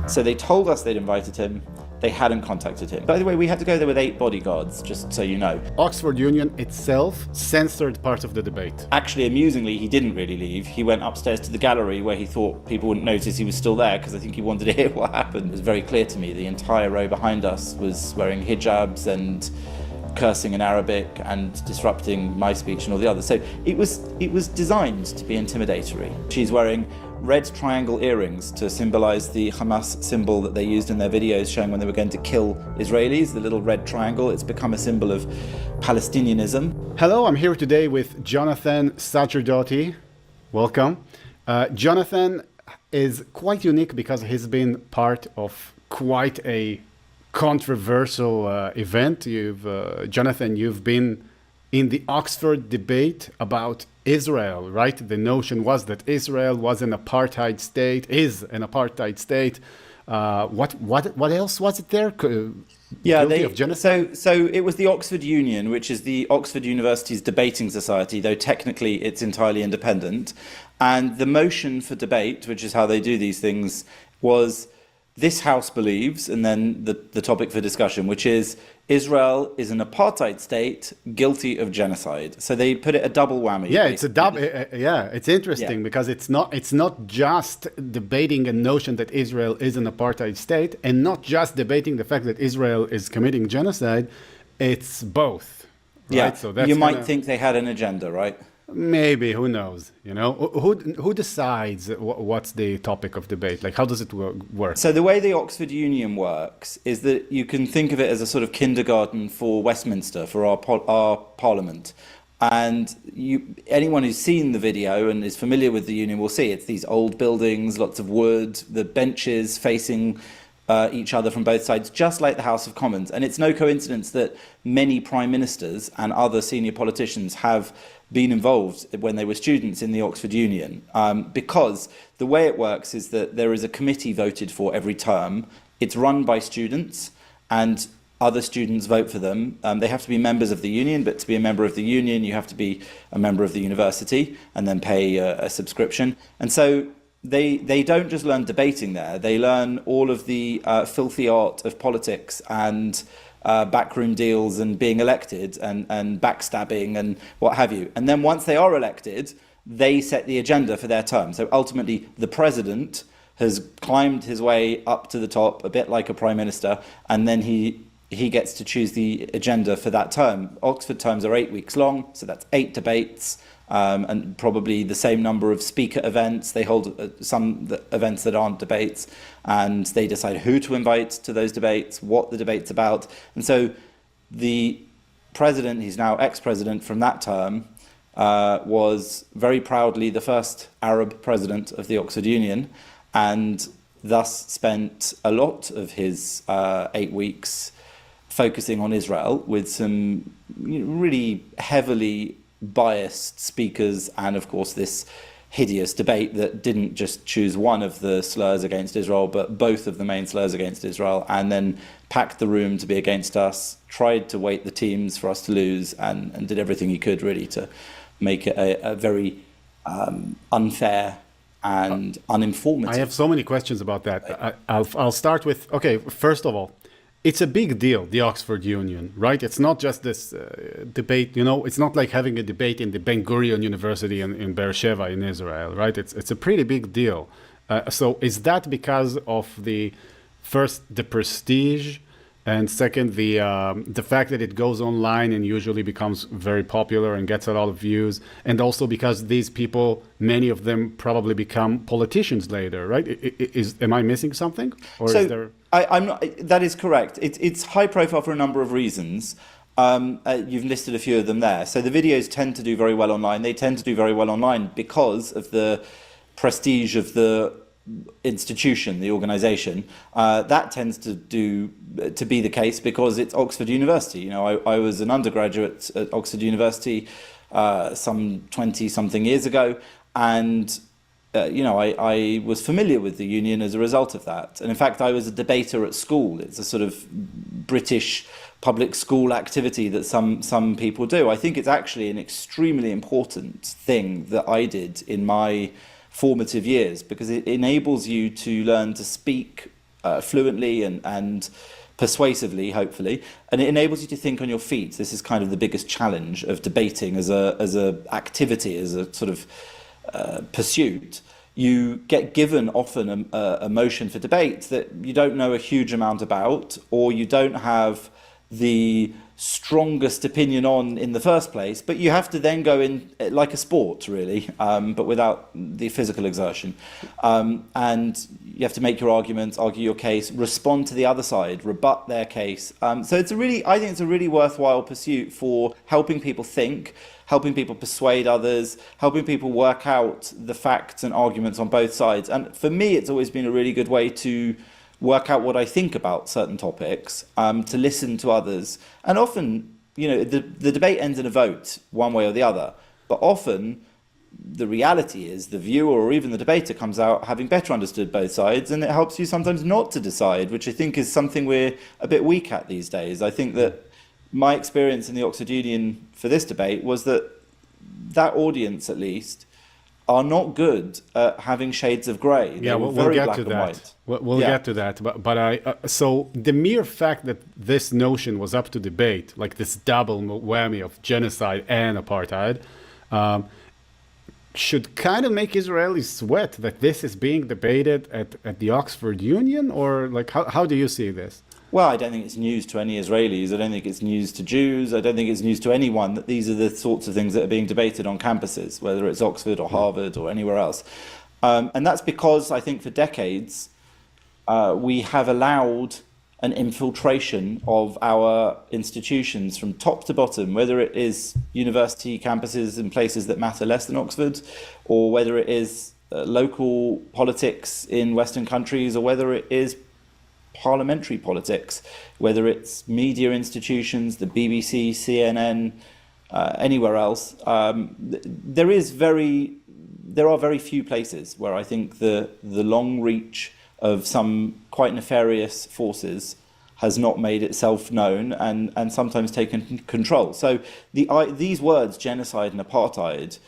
So they told us they'd invited him. They hadn't contacted him. By the way, we had to go there with 8 bodyguards, just so you know. Oxford Union itself censored part of the debate. Actually, amusingly, he didn't really leave. He went upstairs to the gallery where he thought people wouldn't notice he was still there, because I think he wanted to hear what happened. It was very clear to me the entire row behind us was wearing hijabs and cursing in Arabic and disrupting my speech and all the others. So it was designed to be intimidatory. She's wearing red triangle earrings to symbolize the Hamas symbol that they used in their videos showing when they were going to kill Israelis, the little red triangle. It's become a symbol of Palestinianism. Hello, I'm here today with Jonathan Sacerdoti. Welcome. Jonathan is quite unique because he's been part of quite a controversial event. Jonathan, you've been in the Oxford debate about Israel, right? The notion was that Israel was an apartheid state, is an apartheid state. What else was it there? Guilty of genocide? So it was the Oxford Union, which is the Oxford University's debating society, though technically it's entirely independent. And the motion for debate, which is how they do these things, was this House believes, and then the topic for discussion, which is Israel is an apartheid state guilty of genocide. So they put it a double whammy. Yeah, it's a double. It's interesting because it's not just debating a notion that Israel is an apartheid state, and not just debating the fact that Israel is committing genocide. It's both. Right? Yeah. So that's you might think they had an agenda, right? Maybe, who knows? You know, who decides what's the topic of debate? Like, how does it work? So the way the Oxford Union works is that you can think of it as a sort of kindergarten for Westminster, for our Parliament. And anyone who's seen the video and is familiar with the Union will see it's these old buildings, lots of wood, the benches facing each other from both sides, just like the House of Commons. And it's no coincidence that many prime ministers and other senior politicians have been involved when they were students in the Oxford Union, because the way it works is that there is a committee voted for every term. It's run by students, and other students vote for them. They have to be members of the union, but to be a member of the union, you have to be a member of the university and then pay a subscription. And so they don't just learn debating there, they learn all of the filthy art of politics and backroom deals and being elected and backstabbing and what have you. And then once they are elected, they set the agenda for their term. So ultimately, the president has climbed his way up to the top, a bit like a prime minister, and then he gets to choose the agenda for that term. Oxford terms are 8 weeks long, so that's 8 debates. And probably the same number of speaker events. They hold some events that aren't debates, and they decide who to invite to those debates, what the debate's about. And so the president, he's now ex-president from that term, was very proudly the first Arab president of the Oxford Union, and thus spent a lot of his 8 weeks focusing on Israel with some really heavily biased speakers, and of course this hideous debate that didn't just choose one of the slurs against Israel, but both of the main slurs against Israel, and then packed the room to be against us, tried to weight the teams for us to lose, and did everything he could really to make it a very unfair and uninformative. I have so many questions about that. I'll start with, okay, first of all, it's a big deal, the Oxford Union, right? It's not just this debate, it's not like having a debate in the Ben Gurion University in Beersheba in Israel, right? It's a pretty big deal. So is that because of the prestige, and second, the fact that it goes online and usually becomes very popular and gets a lot of views, and also because these people, many of them probably become politicians later, right? Am I missing something? Or so is there... I'm not. That is correct. It's high profile for a number of reasons. You've listed a few of them there. So the videos tend to do very well online. They tend to do very well online because of the prestige of the institution, the organisation. That tends to be the case because it's Oxford University. I was an undergraduate at Oxford University some 20-something years ago, and I was familiar with the union as a result of that. And in fact, I was a debater at school. It's a sort of British public school activity that some people do. I think it's actually an extremely important thing that I did in my formative years, because it enables you to learn to speak fluently and persuasively, hopefully, and it enables you to think on your feet. This is kind of the biggest challenge of debating as a activity, as a sort of pursuit. You get given often a motion for debate that you don't know a huge amount about, or you don't have the strongest opinion on in the first place, but you have to then go in like a sport, really, but without the physical exertion. And you have to make your arguments, argue your case, respond to the other side, rebut their case. So I think it's a really worthwhile pursuit for helping people think, helping people persuade others, helping people work out the facts and arguments on both sides. And for me, it's always been a really good way to work out what I think about certain topics, to listen to others. And often, the debate ends in a vote, one way or the other. But often, the reality is the viewer or even the debater comes out having better understood both sides, and it helps you sometimes not to decide, which I think is something we're a bit weak at these days. I think that my experience in the Oxford Union for this debate was that audience, at least, are not good at having shades of grey. Yeah, we'll get to that. We'll get to that. But so the mere fact that this notion was up to debate, like this double whammy of genocide and apartheid, should kind of make Israelis sweat that this is being debated at the Oxford Union, or like how do you see this? Well, I don't think it's news to any Israelis. I don't think it's news to Jews. I don't think it's news to anyone that these are the sorts of things that are being debated on campuses, whether it's Oxford or Harvard or anywhere else. And that's because I think for decades we have allowed an infiltration of our institutions from top to bottom, whether it is university campuses in places that matter less than Oxford, or whether it is local politics in Western countries, or whether it is parliamentary politics, whether it's media institutions, the BBC, CNN, anywhere else. There are very few places where I think the long reach of some quite nefarious forces has not made itself known and sometimes taken control. So these words, genocide and apartheid,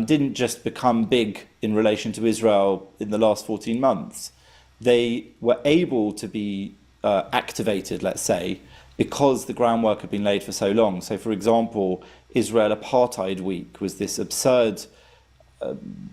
didn't just become big in relation to Israel in the last 14 months. They were able to be activated, let's say, because the groundwork had been laid for so long. So, for example, Israel Apartheid Week was this absurd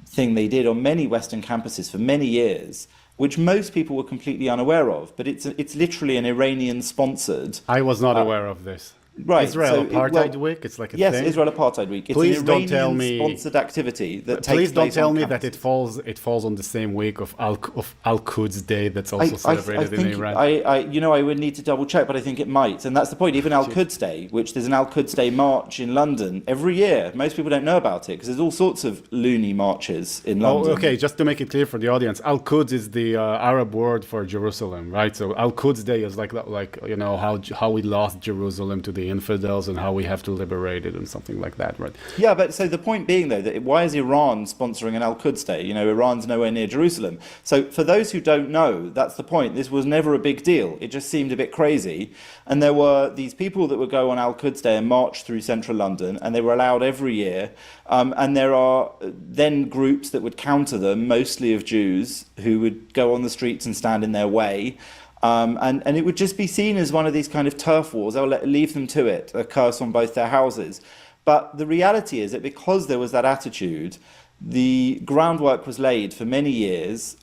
thing they did on many Western campuses for many years, which most people were completely unaware of. But it's literally an Iranian-sponsored... I was not aware of this. Right. Israel Apartheid Week, it's like a yes, thing? Yes, Israel Apartheid Week. It's please an don't tell me, Iranian-sponsored activity that takes place. Please don't tell me campus. that it falls on the same week of Al-Quds Day that's also celebrated in Iran. I would need to double check, but I think it might. And that's the point. Even Al-Quds Day, which there's an Al-Quds Day march in London every year. Most people don't know about it because there's all sorts of loony marches in London. Oh, okay. Just to make it clear for the audience, Al-Quds is the Arab word for Jerusalem, right? So Al-Quds Day is like how we lost Jerusalem to the infidels and how we have to liberate it and something like that, right? Yeah, but so the point being, though, that why is Iran sponsoring an Al-Quds Day? Iran's nowhere near Jerusalem. So for those who don't know, that's the point. This was never a big deal. It just seemed a bit crazy. And there were these people that would go on Al-Quds Day and march through central London, and they were allowed every year. And there are then groups that would counter them, mostly of Jews, who would go on the streets and stand in their way. And it would just be seen as one of these kind of turf wars. They'll leave them to it, a curse on both their houses. But the reality is that because there was that attitude, the groundwork was laid for many years.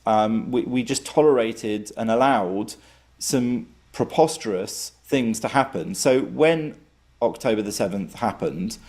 We just tolerated and allowed some preposterous things to happen. So when October the 7th happened,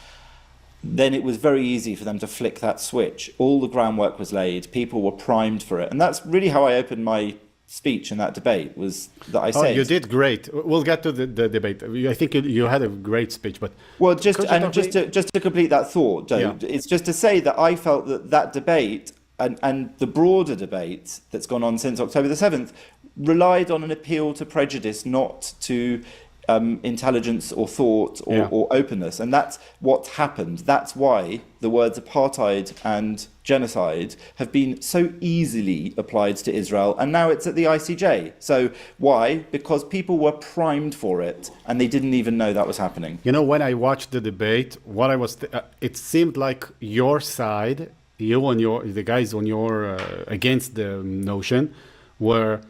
then it was very easy for them to flick that switch. All the groundwork was laid. People were primed for it. And that's really how I opened my speech in that debate, was that I said... Oh, you did great. We'll get to the debate. I think you had a great speech, but... Well, just to complete that thought, Joe, it's just to say that I felt that debate and the broader debate that's gone on since October the 7th relied on an appeal to prejudice, not to intelligence or thought or openness. And that's what's happened. That's why the words apartheid and genocide have been so easily applied to Israel, and now it's at the ICJ. So why? Because people were primed for it, and they didn't even know that was happening. When I watched the debate, what I was, it seemed like your side, you and the guys on your against the notion, were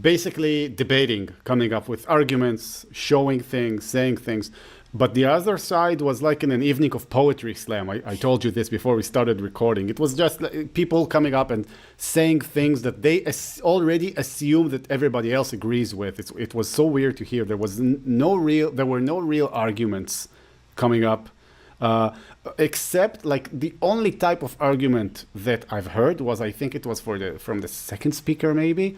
basically debating, coming up with arguments, showing things, saying things. But the other side was like in an evening of poetry slam. I told you this before we started recording. It was just people coming up and saying things that they already assume that everybody else agrees with. It was so weird to hear. There were no real arguments coming up, except like the only type of argument that I've heard was, I think it was from the second speaker maybe.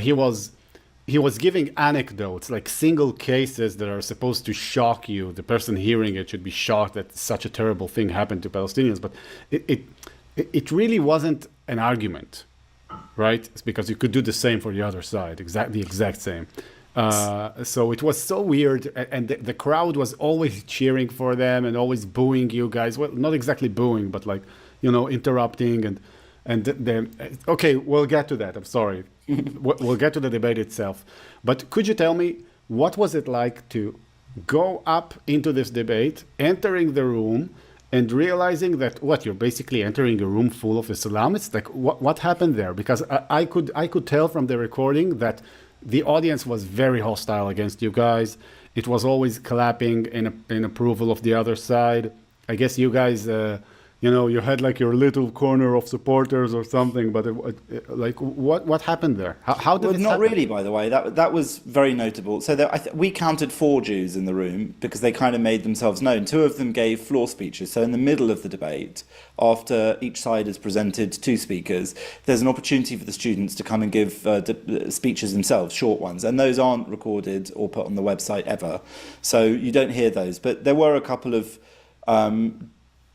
He was giving anecdotes, like single cases that are supposed to shock you. The person hearing it should be shocked that such a terrible thing happened to Palestinians. But it really wasn't an argument, right? It's because you could do the same for the other side, the exact same. So it was so weird, and the crowd was always cheering for them and always booing you guys. Well, not exactly booing, but like, interrupting okay, we'll get to that. I'm sorry. We'll get to the debate itself. But could you tell me, what was it like to go up into this debate, entering the room, and realizing that you're basically entering a room full of Islamists? Like, what happened there? Because I could tell from the recording that the audience was very hostile against you guys. It was always clapping in approval of the other side. I guess you guys, you had like your little corner of supporters or something. But like, what happened there? How did it not happen? really, by the way. That was very notable. So we counted 4 Jews in the room because they kind of made themselves known. 2 of them gave floor speeches. So in the middle of the debate, after each side has presented 2 speakers, there's an opportunity for the students to come and give speeches themselves, short ones. And those aren't recorded or put on the website ever. So you don't hear those. But there were a couple of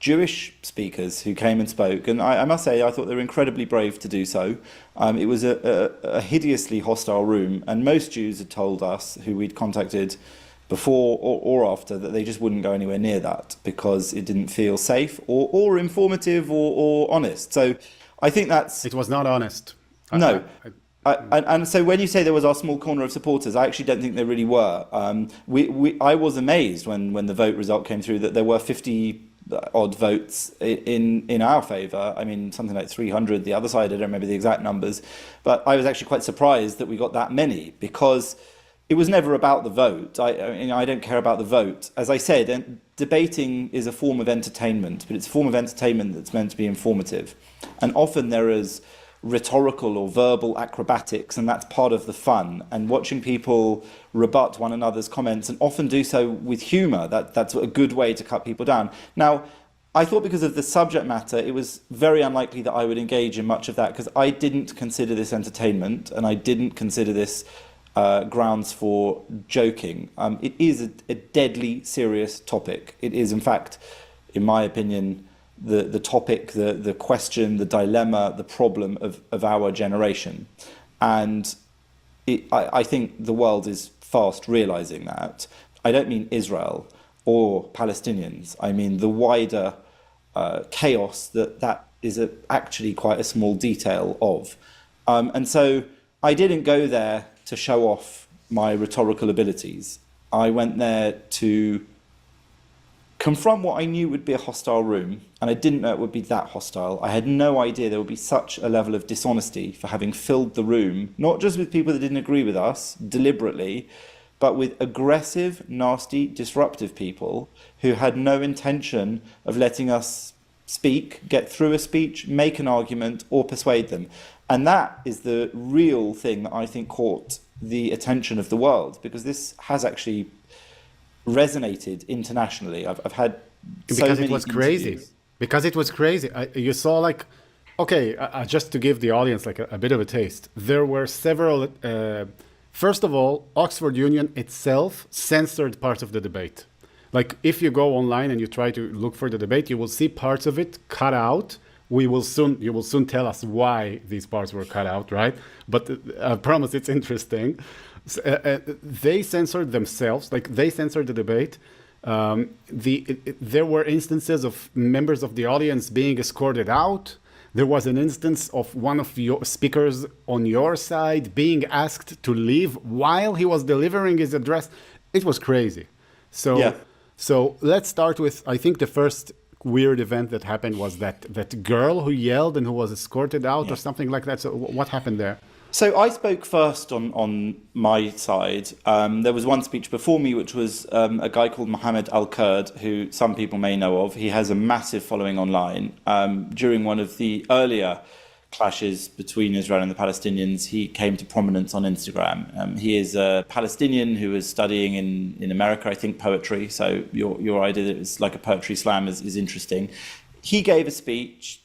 Jewish speakers who came and spoke, and I must say I thought they were incredibly brave to do so. It was a hideously hostile room, and most Jews had told us, who we'd contacted before or after, that they just wouldn't go anywhere near that because it didn't feel safe or informative or honest. So I think It was not honest. No. And so when you say there was our small corner of supporters, I actually don't think there really were. I was amazed when the vote result came through that there were 50 odd votes in our favour. I mean, something like 300 the other side. I don't remember the exact numbers, but I was actually quite surprised that we got that many, because it was never about the vote. I don't care about the vote. As I said, debating is a form of entertainment, but it's a form of entertainment that's meant to be informative, and often there is rhetorical or verbal acrobatics, and that's part of the fun. And watching people rebut one another's comments, and often do so with humour, that's a good way to cut people down. Now, I thought because of the subject matter, it was very unlikely that I would engage in much of that, because I didn't consider this entertainment, and I didn't consider this grounds for joking. It is a deadly serious topic. It is, in fact, in my opinion, the topic, the question, the dilemma, the problem of our generation. And I think the world is fast realizing that. I don't mean Israel or Palestinians. I mean the wider chaos that is actually quite a small detail of. And so I didn't go there to show off my rhetorical abilities. I went there to confront what I knew would be a hostile room, and I didn't know it would be that hostile. I had no idea there would be such a level of dishonesty for having filled the room, not just with people that didn't agree with us deliberately, but with aggressive, nasty, disruptive people who had no intention of letting us speak, get through a speech, make an argument, or persuade them. And that is the real thing that I think caught the attention of the world, because this has actually resonated internationally. I've had so because many it was crazy. interviews. Because it was crazy. You saw like, okay, just to give the audience like a bit of a taste, there were several. First of all, Oxford Union itself censored parts of the debate. Like if you go online and you try to look for the debate, you will see parts of it cut out. You will soon tell us why these parts were cut out, right? But I promise it's interesting. They censored themselves, like they censored the debate. There were instances of members of the audience being escorted out. There was an instance of one of your speakers on your side being asked to leave while he was delivering his address. It was crazy. So let's start with, I think the first weird event that happened was that girl who yelled and who was escorted out or something like that. So what happened there? So I spoke first on my side. There was one speech before me, which was a guy called Mohammed Al-Kurd, who some people may know of. He has a massive following online. During one of the earlier clashes between Israel and the Palestinians, he came to prominence on Instagram. He is a Palestinian who is studying in America, I think, poetry. So your idea that it's like a poetry slam is interesting. He gave a speech.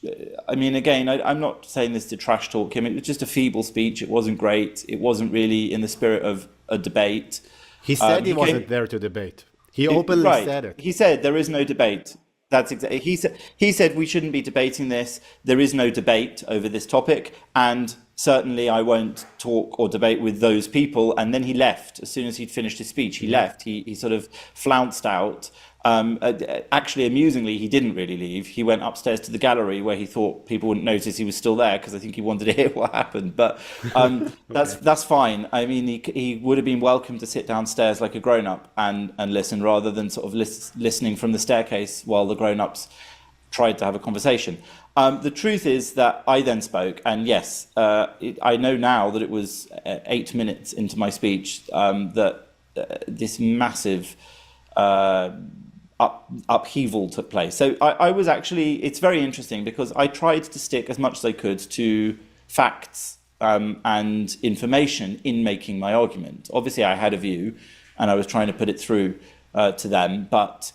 I mean, again, I'm not saying this to trash talk him. It was just a feeble speech. It wasn't great. It wasn't really in the spirit of a debate. He said he wasn't there to debate. He openly said it. He said there is no debate. That's exactly. He said we shouldn't be debating this. There is no debate over this topic, and certainly I won't talk or debate with those people. And then he left as soon as he'd finished his speech. He left. He sort of flounced out. Actually, amusingly, he didn't really leave. He went upstairs to the gallery where he thought people wouldn't notice he was still there, because I think he wanted to hear what happened. But that's fine. I mean, he would have been welcome to sit downstairs like a grown-up and listen, rather than sort of listening from the staircase while the grown-ups tried to have a conversation. The truth is that I then spoke, and yes, I know now that it was 8 minutes into my speech that this massive upheaval took place. So I was actually, it's very interesting because I tried to stick as much as I could to facts and information in making my argument. Obviously, I had a view and I was trying to put it through to them, but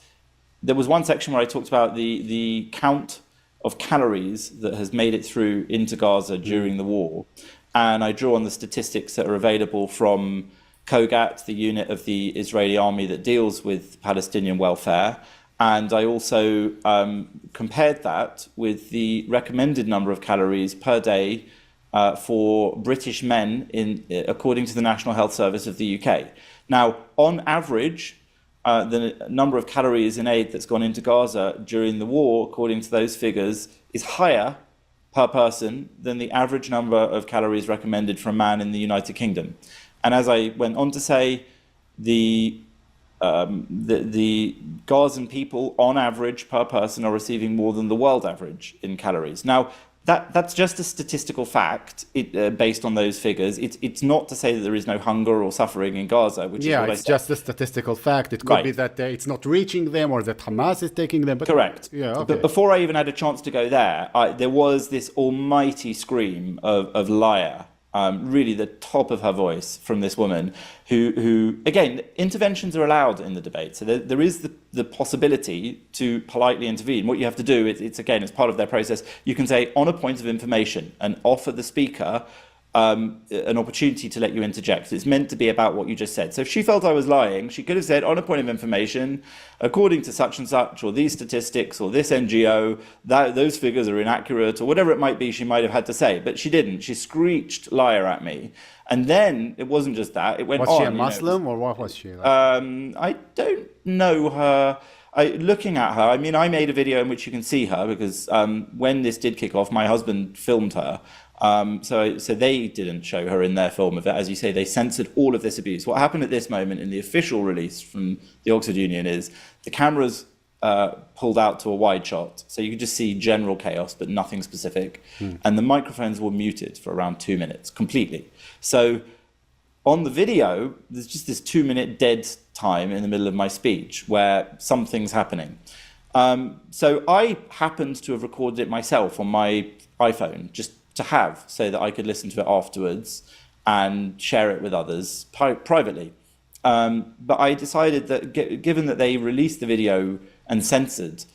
there was one section where I talked about the count of calories that has made it through into Gaza during the war, and I drew on the statistics that are available from Kogat, the unit of the Israeli army that deals with Palestinian welfare. And I also compared that with the recommended number of calories per day for British men according to the National Health Service of the UK. Now, on average, the number of calories in aid that's gone into Gaza during the war, according to those figures, is higher per person than the average number of calories recommended for a man in the United Kingdom. And as I went on to say, the Gazan people, on average, per person, are receiving more than the world average in calories. Now, that's just a statistical fact based on those figures. It's not to say that there is no hunger or suffering in Gaza, which is what it's just a statistical fact. It could be that it's not reaching them, or that Hamas is taking them. But correct. Yeah, okay. But before I even had a chance to go there, there was this almighty scream of liar. Really the top of her voice from this woman who again, interventions are allowed in the debate. So there is the possibility to politely intervene. What you have to do, it's part of their process. You can say on a point of information and offer the speaker an opportunity to let you interject. It's meant to be about what you just said. So if she felt I was lying, she could have said, on a point of information, according to such and such, or these statistics, or this NGO, those figures are inaccurate, or whatever it might be she might have had to say. But she didn't. She screeched liar at me. And then it wasn't just that. It went on. Was she a Muslim, or what was she like? I don't know her. Looking at her, I mean, I made a video in which you can see her, because when this did kick off, my husband filmed her. So they didn't show her in their film of it. As you say, they censored all of this abuse. What happened at this moment in the official release from the Oxford Union is the cameras pulled out to a wide shot, so you could just see general chaos but nothing specific, and the microphones were muted for around 2 minutes completely. So on the video, there's just this 2-minute dead time in the middle of my speech where something's happening. So I happened to have recorded it myself on my iPhone, just to have, so that I could listen to it afterwards and share it with others privately. But I decided that given that they released the video and censored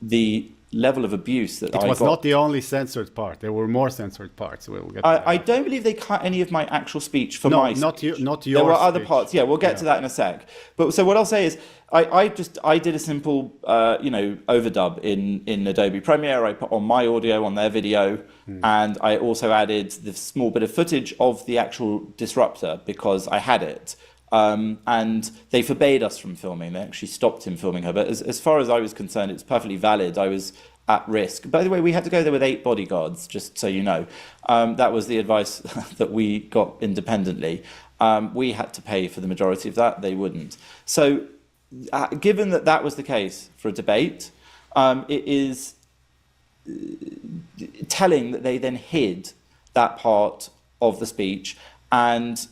the level of abuse that I got... It was not the only censored part. There were more censored parts. We'll get I don't believe they cut any of my actual speech for my speech. Not your There were speech. other parts. Yeah, we'll get to that in a sec. But so what I'll say is, I did a simple, overdub in Adobe Premiere. I put on my audio on their video, and I also added the small bit of footage of the actual disruptor because I had it. And they forbade us from filming. They actually stopped him filming her. But as far as I was concerned, it's perfectly valid. I was at risk. By the way, we had to go there with 8 bodyguards, just so you know. That was the advice that we got independently. We had to pay for the majority of that. They wouldn't. So given that that was the case for a debate, it is telling that they then hid that part of the speech, and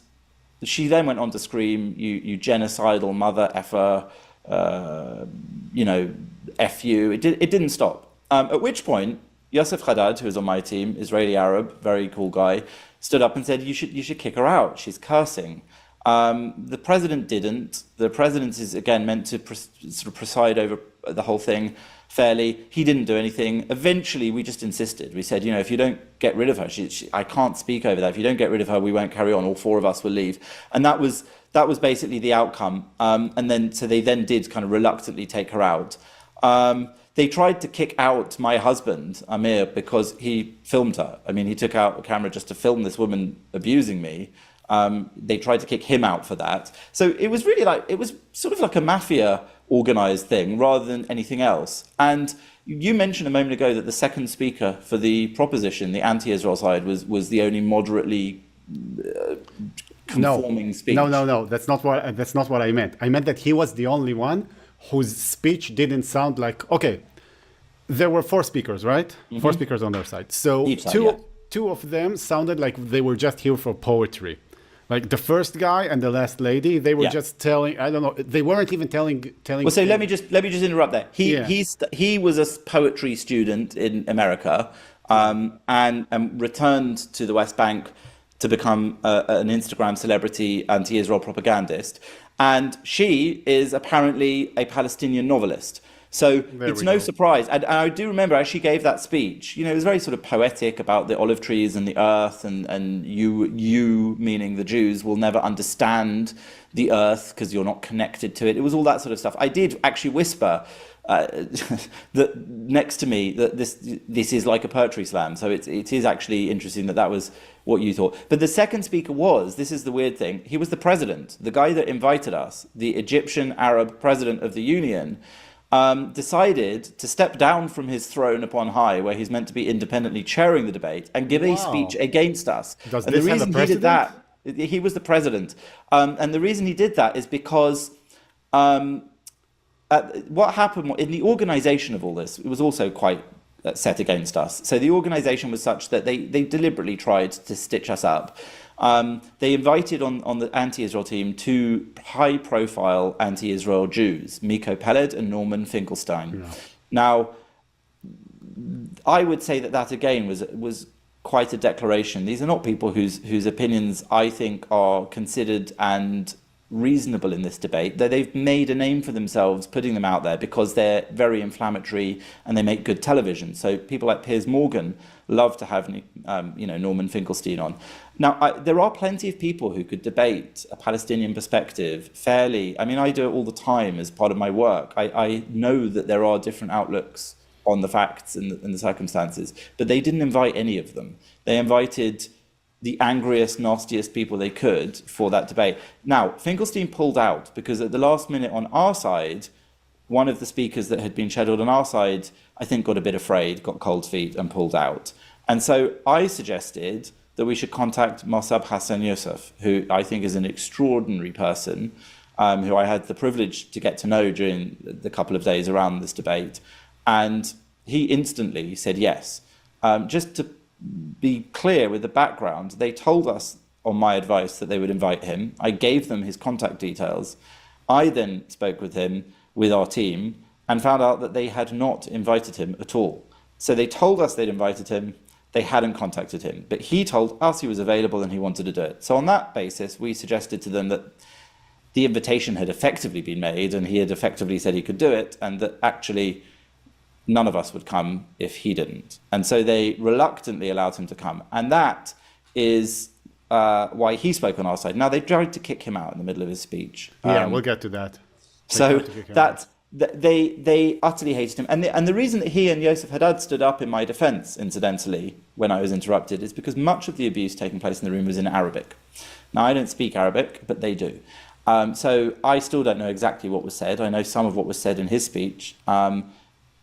she then went on to scream, you genocidal mother effer, you know, F you. It didn't stop. At which point, Yosef Haddad, who was on my team, Israeli Arab, very cool guy, stood up and said, you should kick her out. She's cursing. The president didn't. The president is, again, meant to sort of preside over the whole thing fairly. He didn't do anything. Eventually, we just insisted. We said, you know, if you don't get rid of her, I can't speak over that. If you don't get rid of her, we won't carry on. All four of us will leave. And that was basically the outcome. So they then did kind of reluctantly take her out. They tried to kick out my husband, Amir, because he filmed her. I mean, he took out a camera just to film this woman abusing me. They tried to kick him out for that. So it was really it was sort of like a mafia organized thing rather than anything else. And you mentioned a moment ago that the second speaker for the proposition, the anti-Israel side, was the only moderately conforming speech. No. That's not what I meant. I meant that he was the only one whose speech didn't sound like, okay, there were four speakers, right? Mm-hmm. Four speakers on their side. So two of them sounded like they were just here for poetry. Like the first guy and the last lady, they were just telling, I don't know, they weren't even telling. Well, so let me just interrupt there. He was a poetry student in America, and returned to the West Bank to become an Instagram celebrity anti-Israel propagandist. And she is apparently a Palestinian novelist. So it's no surprise. And I do remember as she gave that speech, you know, it was very sort of poetic about the olive trees and the earth, and you, meaning the Jews, will never understand the earth because you're not connected to it. It was all that sort of stuff. I did actually whisper that next to me that this is like a poetry slam. So it is actually interesting that was what you thought. But the second speaker this is the weird thing, he was the president, the guy that invited us, the Egyptian Arab president of the Union, decided to step down from his throne upon high, where he's meant to be independently chairing the debate, and give a speech against us. Does and this the reason have a he did that, he was the president, and the reason he did that is because what happened in the organization of all this, it was also quite set against us. So the organization was such that they deliberately tried to stitch us up. They invited on the anti-Israel team two high-profile anti-Israel Jews, Miko Peled and Norman Finkelstein. Yeah. Now, I would say that again was quite a declaration. These are not people whose opinions I think are considered and reasonable in this debate. They've made a name for themselves putting them out there because they're very inflammatory and they make good television. So people like Piers Morgan love to have Norman Finkelstein on. Now, there are plenty of people who could debate a Palestinian perspective fairly. I mean, I do it all the time as part of my work. I know that there are different outlooks on the facts and the circumstances, but they didn't invite any of them. They invited the angriest, nastiest people they could for that debate. Now, Finkelstein pulled out because at the last minute on our side, one of the speakers that had been scheduled on our side, I think got a bit afraid, got cold feet and pulled out. And so I suggested that we should contact Mossab Hassan Youssef, who I think is an extraordinary person, who I had the privilege to get to know during the couple of days around this debate. And he instantly said yes. Just to be clear with the background, they told us on my advice that they would invite him. I gave them his contact details. I then spoke with him, with our team, and found out that they had not invited him at all. So they told us they'd invited him, they hadn't contacted him, but he told us he was available and he wanted to do it. So on that basis, we suggested to them that the invitation had effectively been made and he had effectively said he could do it, and that actually none of us would come if he didn't. And so they reluctantly allowed him to come. And that is why he spoke on our side. Now, they tried to kick him out in the middle of his speech. Yeah, we'll get to that. They utterly hated him. And the reason that he and Yosef Haddad stood up in my defense, incidentally, when I was interrupted, is because much of the abuse taking place in the room was in Arabic. Now, I don't speak Arabic, but they do. So I still don't know exactly what was said. I know some of what was said in his speech.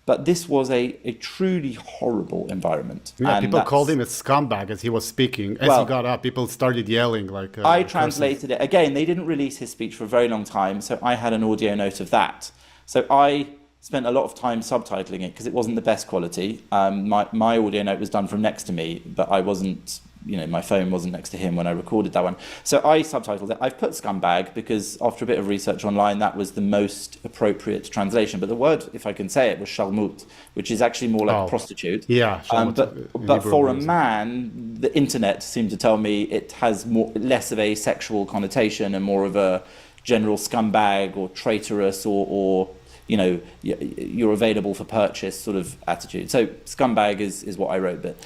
But this was a truly horrible environment. Yeah, and people called him a scumbag as he was speaking. As he got up, people started yelling like... I translated it. Again, they didn't release his speech for a very long time, so I had an audio note of that. So I spent a lot of time subtitling it because it wasn't the best quality. My audio note was done from next to me, but I wasn't my phone wasn't next to him when I recorded that one. So I subtitled it. I've put scumbag because after a bit of research online, that was the most appropriate translation. But the word, if I can say it, was shalmut, which is actually more like prostitute. Yeah. But for a man, the internet seemed to tell me it has less of a sexual connotation and more of a general scumbag or traitorous or you're available for purchase sort of attitude. So scumbag is what I wrote, but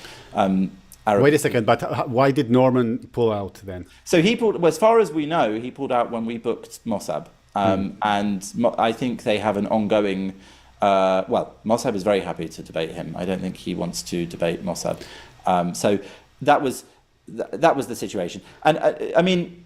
wait a second, but why did Norman pull out then? So he pulled, well, as far as we know, he pulled out when we booked Mossab. And I think they have an ongoing, Mossab is very happy to debate him. I don't think he wants to debate Mossab. So that was the situation. And I mean,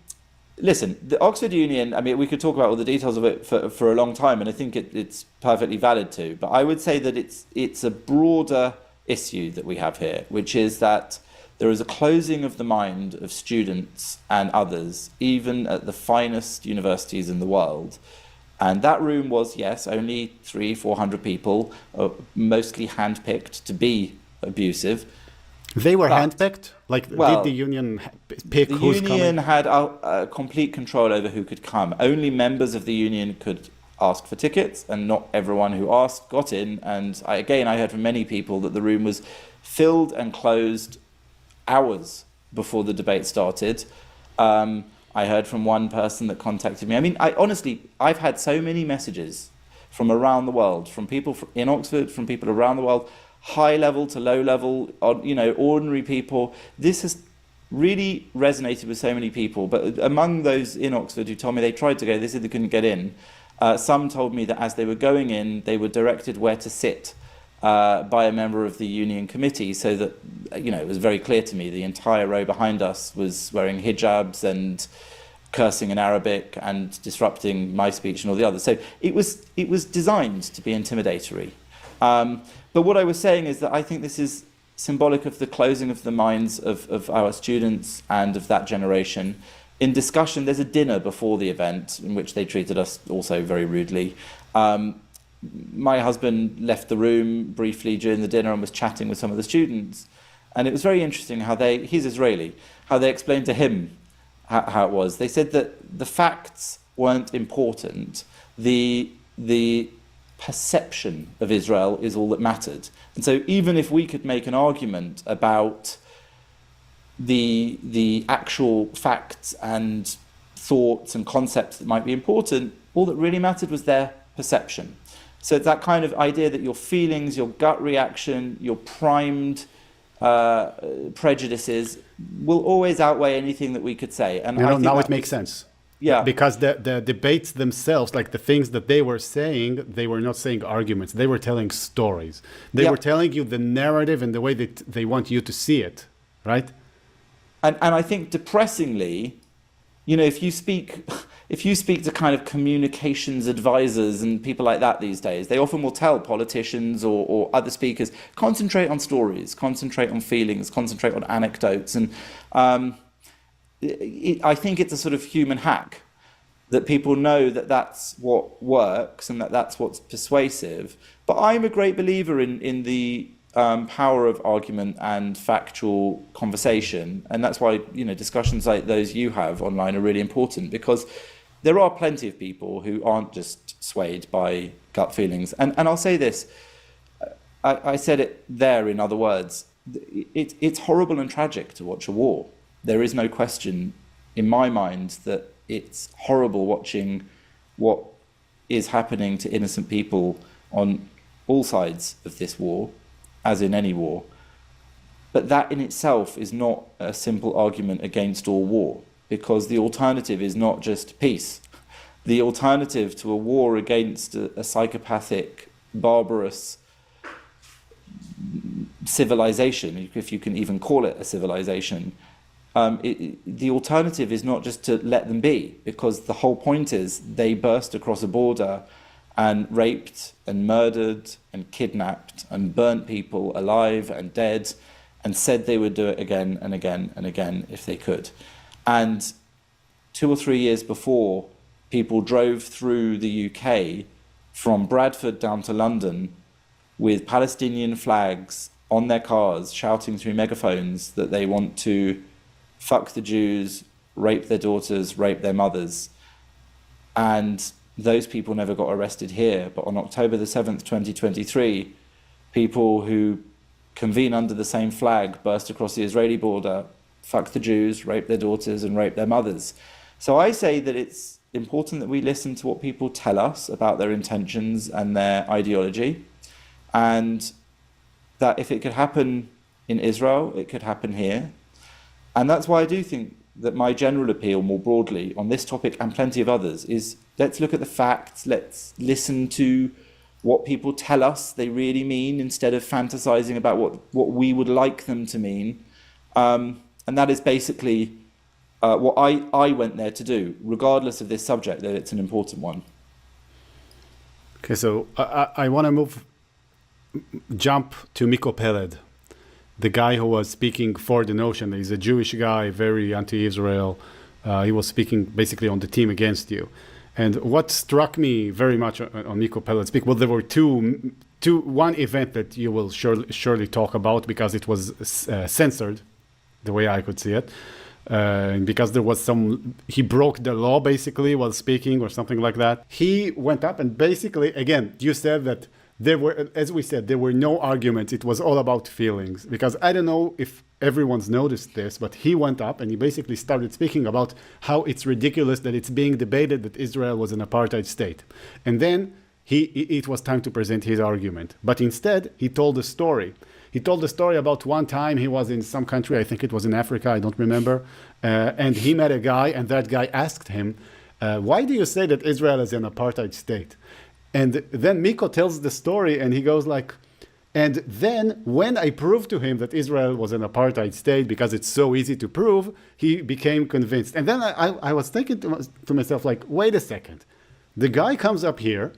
listen, the Oxford Union, I mean, we could talk about all the details of it for a long time, and I think it's perfectly valid to. But I would say that it's a broader issue that we have here, which is that there is a closing of the mind of students and others, even at the finest universities in the world. And that room was, yes, only 300-400 people, mostly handpicked to be abusive. They were handpicked? Did the union pick who's coming? The union had complete control over who could come. Only members of the union could ask for tickets, and not everyone who asked got in. And I heard from many people that the room was filled and closed hours before the debate started. I heard from one person that contacted me. I mean, I've had so many messages from around the world, from people in Oxford, from people around the world, high level to low level, ordinary people. This has really resonated with so many people. But among those in Oxford who told me they tried to go, they said they couldn't get in. Some told me that as they were going in, they were directed where to sit by a member of the union committee, so that it was very clear to me the entire row behind us was wearing hijabs and cursing in Arabic and disrupting my speech and all the others. So it was designed to be intimidatory. But what I was saying is that I think this is symbolic of the closing of the minds of our students and of that generation. In discussion, there's a dinner before the event in which they treated us also very rudely. My husband left the room briefly during the dinner and was chatting with some of the students. And it was very interesting how he's Israeli, how they explained to him how it was. They said that the facts weren't important. The perception of Israel is all that mattered. And so even if we could make an argument about the actual facts and thoughts and concepts that might be important, all that really mattered was their perception. So it's that kind of idea that your feelings, your gut reaction, your primed prejudices will always outweigh anything that we could say. And I think now it makes sense. Yeah. Because the debates themselves, like the things that they were saying, they were not saying arguments. They were telling stories. They were telling you the narrative and the way that they want you to see it, right? And I think depressingly, if you speak to kind of communications advisors and people like that these days, they often will tell politicians or other speakers, concentrate on stories, concentrate on feelings, concentrate on anecdotes. And I think it's a sort of human hack that people know that that's what works and that that's what's persuasive. But I'm a great believer in the power of argument and factual conversation. And that's why, discussions like those you have online are really important, because there are plenty of people who aren't just swayed by gut feelings. And I'll say this, I said it there in other words, it's horrible and tragic to watch a war. There is no question in my mind that it's horrible watching what is happening to innocent people on all sides of this war, as in any war. But that in itself is not a simple argument against all war, because the alternative is not just peace. The alternative to a war against a psychopathic, barbarous civilization, if you can even call it a civilization, the alternative is not just to let them be, because the whole point is they burst across a border and raped and murdered and kidnapped and burnt people alive and dead, and said they would do it again and again and again if they could. And 2 or 3 years before, people drove through the UK from Bradford down to London with Palestinian flags on their cars shouting through megaphones that they want to fuck the Jews, rape their daughters, rape their mothers. And those people never got arrested here. But on October the 7th, 2023, people who convene under the same flag burst across the Israeli border, fuck the Jews, rape their daughters, and rape their mothers. So I say that it's important that we listen to what people tell us about their intentions and their ideology, and that if it could happen in Israel, it could happen here. And that's why I do think that my general appeal more broadly on this topic and plenty of others is, let's look at the facts, let's listen to what people tell us they really mean instead of fantasizing about what we would like them to mean. And that is basically what I went there to do, regardless of this subject, that it's an important one. Okay, so I want to jump to Miko Peled, the guy who was speaking for the notion. He's a Jewish guy, very anti-Israel. He was speaking basically on the team against you. And what struck me very much on Miko Peled's speak, well, there were one event that you will surely talk about because it was censored, the way I could see it. Because there was he broke the law basically while speaking or something like that. He went up and basically, again, you said that there were, as we said, there were no arguments. It was all about feelings. Because I don't know if everyone's noticed this, but he went up and he basically started speaking about how it's ridiculous that it's being debated that Israel was an apartheid state. And then it was time to present his argument. But instead, he told a story. He told the story about one time he was in some country, I think it was in Africa, I don't remember, and he met a guy, and that guy asked him, why do you say that Israel is an apartheid state? And then Miko tells the story, and he goes like, and then when I proved to him that Israel was an apartheid state, because it's so easy to prove, he became convinced. And then I was thinking to myself, like, wait a second. The guy comes up here,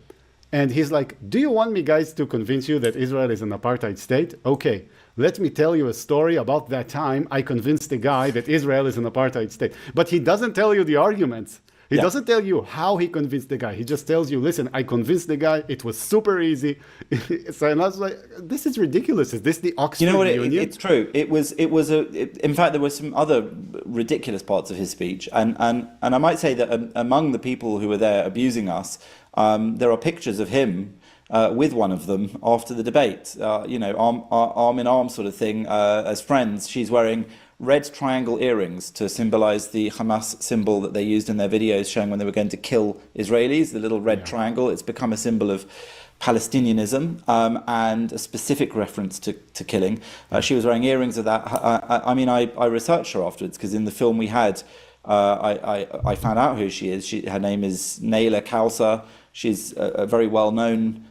and he's like, do you want me guys to convince you that Israel is an apartheid state? Okay, let me tell you a story about that time I convinced the guy that Israel is an apartheid state. But he doesn't tell you the arguments. He doesn't tell you how he convinced the guy. He just tells you, listen, I convinced the guy. It was super easy. So I was like, this is ridiculous. Is this the Oxford Union? It's true. In fact, there were some other ridiculous parts of his speech. And I might say that among the people who were there abusing us, there are pictures of him with one of them after the debate, arm in arm sort of thing, as friends. She's wearing red triangle earrings to symbolize the Hamas symbol that they used in their videos showing when they were going to kill Israelis, the little red triangle. It's become a symbol of Palestinianism and a specific reference to killing. She was wearing earrings of that. I researched her afterwards because in the film we had, I found out who she is. Her name is Naila Kausar. She's a very well-known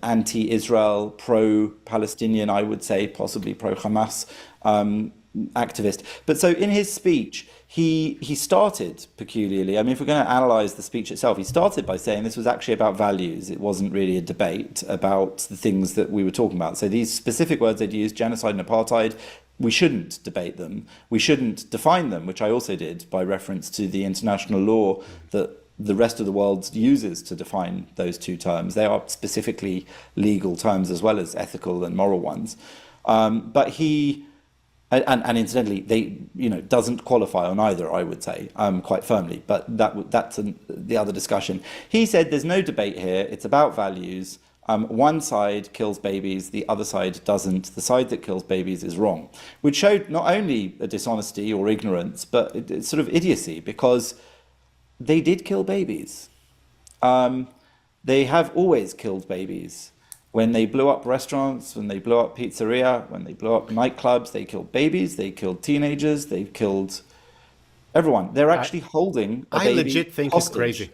anti-Israel, pro-Palestinian, I would say, possibly pro-Hamas activist. But so in his speech, he started peculiarly. I mean, if we're going to analyze the speech itself, he started by saying this was actually about values. It wasn't really a debate about the things that we were talking about. So these specific words they'd used, genocide and apartheid, we shouldn't debate them. We shouldn't define them, which I also did by reference to the international law that the rest of the world uses to define those two terms. They are specifically legal terms as well as ethical and moral ones. But he, and incidentally, they doesn't qualify on either, I would say, quite firmly. But that's the other discussion. He said there's no debate here. It's about values. One side kills babies, the other side doesn't. The side that kills babies is wrong, which showed not only a dishonesty or ignorance, but it's sort of idiocy, because they did kill babies. They have always killed babies. When they blew up restaurants, when they blew up pizzeria, when they blew up nightclubs, they killed babies, they killed teenagers, they killed everyone. They're actually holding a baby I legit think hostage. It's crazy.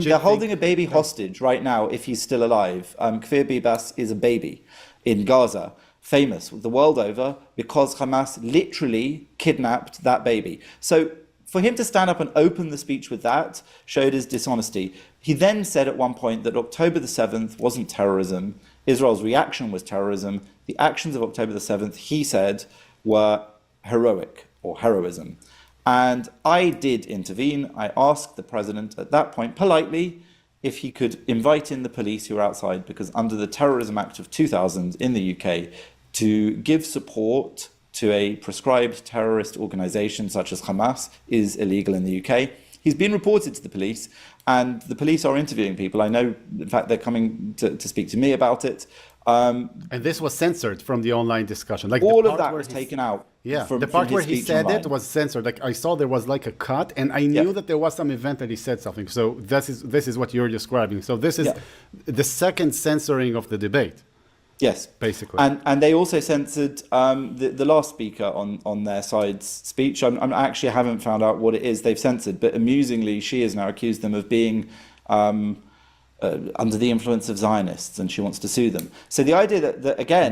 They're holding a baby hostage right now if he's still alive. Kfir Bibas is a baby in Gaza, famous the world over because Hamas literally kidnapped that baby. So for him to stand up and open the speech with that showed his dishonesty. He then said at one point that October the 7th wasn't terrorism. Israel's reaction was terrorism. The actions of October the 7th, he said, were heroic or heroism. And I did intervene. I asked the president at that point politely if he could invite in the police who are outside, because under the Terrorism Act of 2000 in the UK, to give support to a prescribed terrorist organization such as Hamas is illegal in the UK. He's been reported to the police, and the police are interviewing people. I know, in fact, they're coming to speak to me about it. And this was censored from the online discussion. Like all of that was taken out. Yeah, from, the part from where he said online. it was censored. Like I saw there was like a cut, and I knew that there was some event that he said something. So this is what you're describing. So this is the second censoring of the debate. Yes, basically. And they also censored the last speaker on their side's speech. I actually haven't found out what it is they've censored, but amusingly, she has now accused them of being under the influence of Zionists, and she wants to sue them. So the idea that again,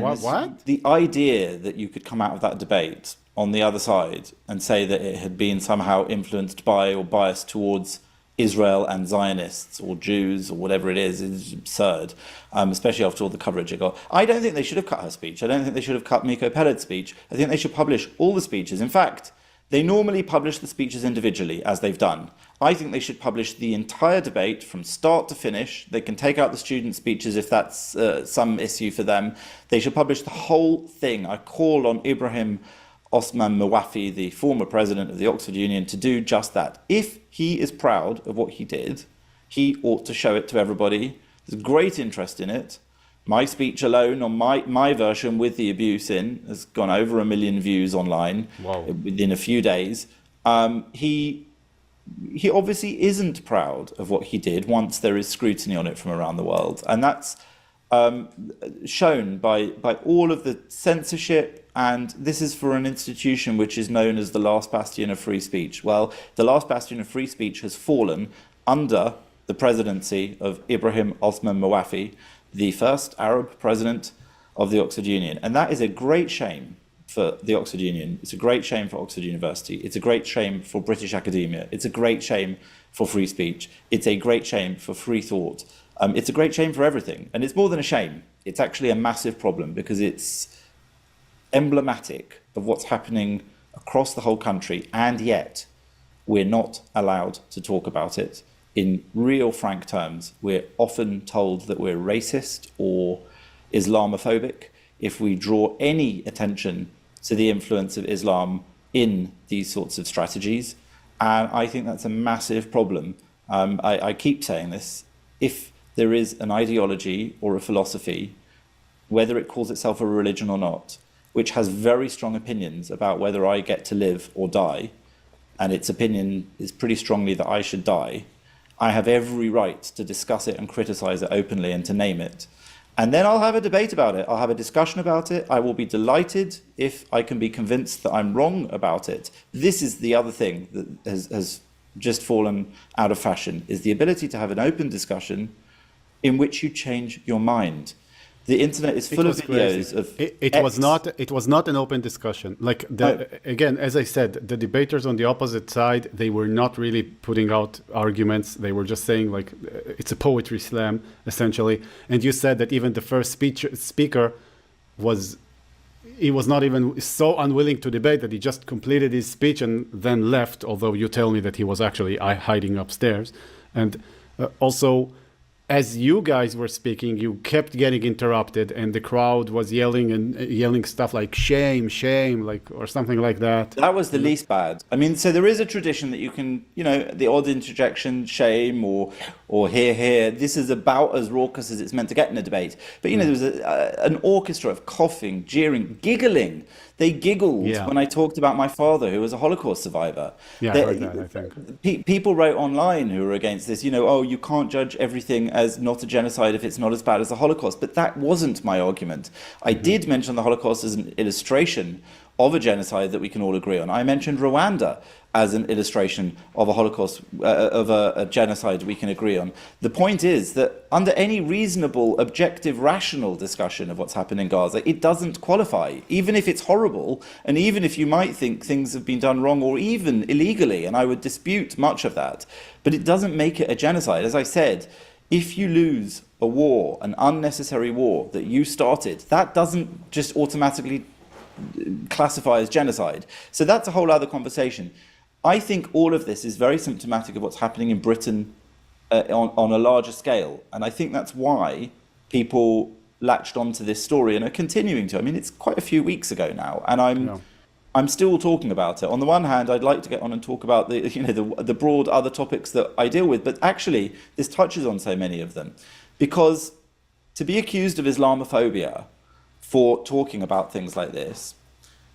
the idea that you could come out of that debate on the other side and say that it had been somehow influenced by or biased towards Israel and Zionists or Jews or whatever it is absurd, especially after all the coverage it got. I don't think they should have cut her speech. I don't think they should have cut Miko Pelled's speech. I think they should publish all the speeches. In fact, they normally publish the speeches individually, as they've done. I think they should publish the entire debate from start to finish. They can take out the student speeches if that's some issue for them. They should publish the whole thing. I call on Ibrahim Osman Mawafi, the former president of the Oxford Union, to do just that. If he is proud of what he did, he ought to show it to everybody. There's great interest in it. My speech alone on my version with the abuse in has gone over 1 million views online within a few days. He obviously isn't proud of what he did once there is scrutiny on it from around the world. And that's shown by all of the censorship, and this is for an institution which is known as the last bastion of free speech. Well, the last bastion of free speech has fallen under the presidency of Ibrahim Osman Mawafi, the first Arab president of the Oxford Union. And that is a great shame for the Oxford Union. It's a great shame for Oxford University. It's a great shame for British academia. It's a great shame for free speech. It's a great shame for free thought. It's a great shame for everything. And it's more than a shame. It's actually a massive problem because it's emblematic of what's happening across the whole country. And yet we're not allowed to talk about it. In real frank terms, we're often told that we're racist or Islamophobic if we draw any attention to the influence of Islam in these sorts of strategies. And I think that's a massive problem. I keep saying this. If there is an ideology or a philosophy, whether it calls itself a religion or not, which has very strong opinions about whether I get to live or die, and its opinion is pretty strongly that I should die, I have every right to discuss it and criticize it openly and to name it. And then I'll have a debate about it. I'll have a discussion about it. I will be delighted if I can be convinced that I'm wrong about it. This is the other thing that has just fallen out of fashion, is the ability to have an open discussion in which you change your mind. The internet is full of videos of it was not an open discussion. Like again, as I said, the debaters on the opposite side, they were not really putting out arguments. They were just saying like it's a poetry slam essentially. And you said that even the first speaker was not even so unwilling to debate that he just completed his speech and then left, although you tell me that he was actually hiding upstairs. And also, as you guys were speaking, you kept getting interrupted, and the crowd was yelling stuff like "shame, shame," like or something like that. That was the least bad. I mean, so there is a tradition that you can, the odd interjection, shame or hear, hear. This is about as raucous as it's meant to get in a debate. But there was an orchestra of coughing, jeering, giggling. They giggled when I talked about my father, who was a Holocaust survivor. Yeah, I heard that, I think. People wrote online who were against this, you can't judge everything as not a genocide if it's not as bad as the Holocaust. But that wasn't my argument. I did mention the Holocaust as an illustration of a genocide that we can all agree on. I mentioned Rwanda as an illustration of a Holocaust, of a genocide we can agree on. The point is that under any reasonable, objective, rational discussion of what's happened in Gaza, it doesn't qualify, even if it's horrible, and even if you might think things have been done wrong or even illegally, and I would dispute much of that, but it doesn't make it a genocide. As I said, if you lose a war, an unnecessary war that you started, that doesn't just automatically classify as genocide. So that's a whole other conversation. I think all of this is very symptomatic of what's happening in Britain on a larger scale. And I think that's why people latched onto this story and are continuing to. I mean, it's quite a few weeks ago now, and I'm still talking about it. On the one hand, I'd like to get on and talk about the broad other topics that I deal with, but actually this touches on so many of them, because to be accused of Islamophobia for talking about things like this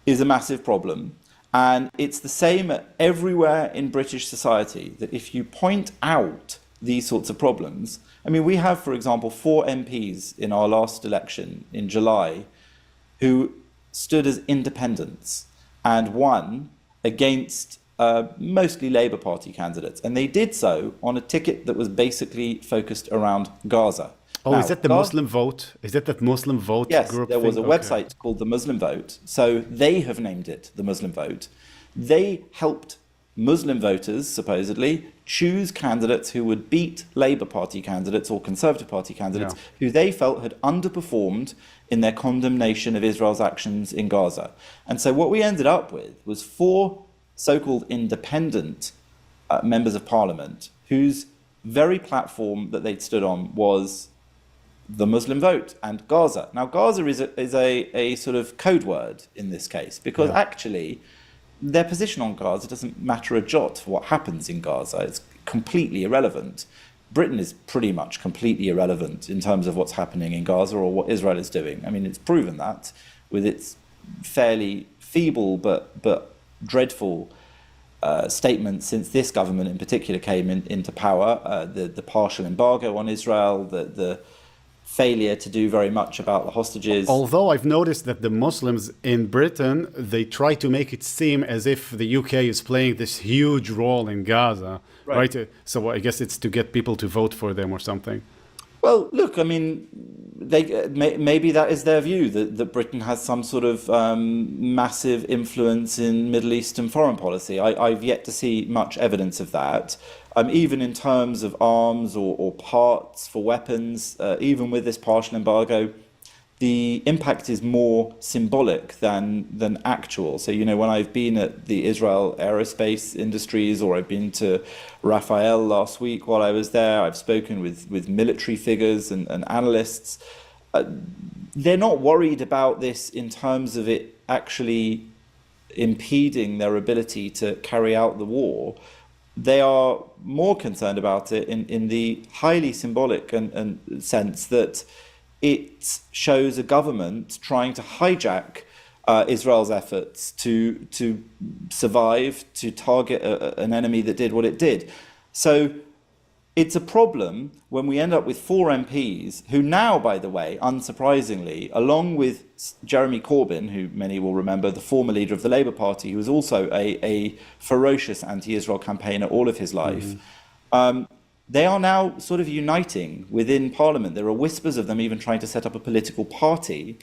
is a massive problem. And it's the same everywhere in British society, that if you point out these sorts of problems, I mean, we have, for example, 4 MPs in our last election in July who stood as independents and won against mostly Labour Party candidates. And they did so on a ticket that was basically focused around Gaza. Oh, now, is that the Muslim vote? Is that that Muslim vote yes, group? There was a thing? website called the Muslim Vote. So they have named it the Muslim Vote. They helped Muslim voters, supposedly, choose candidates who would beat Labour Party candidates or Conservative Party candidates who they felt had underperformed in their condemnation of Israel's actions in Gaza. And so what we ended up with was 4 so-called independent members of parliament whose very platform that they'd stood on was the Muslim vote and Gaza. Now, Gaza is a sort of code word in this case, because actually their position on Gaza doesn't matter a jot for what happens in Gaza. It's completely irrelevant. Britain is pretty much completely irrelevant in terms of what's happening in Gaza or what Israel is doing. I mean, it's proven that with its fairly feeble but dreadful statements since this government in particular came into power, the partial embargo on Israel, the failure to do very much about the hostages. Although I've noticed that the Muslims in Britain, they try to make it seem as if the UK is playing this huge role in Gaza, right? So I guess it's to get people to vote for them or something. Well, look, I mean, maybe that is their view, that Britain has some sort of massive influence in Middle Eastern foreign policy. I've yet to see much evidence of that. Even in terms of arms or parts for weapons, even with this partial embargo, the impact is more symbolic than actual. So, when I've been at the Israel aerospace industries, or I've been to Rafael last week while I was there, I've spoken with military figures and analysts. They're not worried about this in terms of it actually impeding their ability to carry out the war. They are more concerned about it in the highly symbolic and sense that it shows a government trying to hijack Israel's efforts to survive, to target an enemy that did what it did. So it's a problem when we end up with 4 MPs who now, by the way, unsurprisingly, along with Jeremy Corbyn, who many will remember, the former leader of the Labour Party, who was also a ferocious anti-Israel campaigner all of his life, they are now sort of uniting within Parliament. There are whispers of them even trying to set up a political party.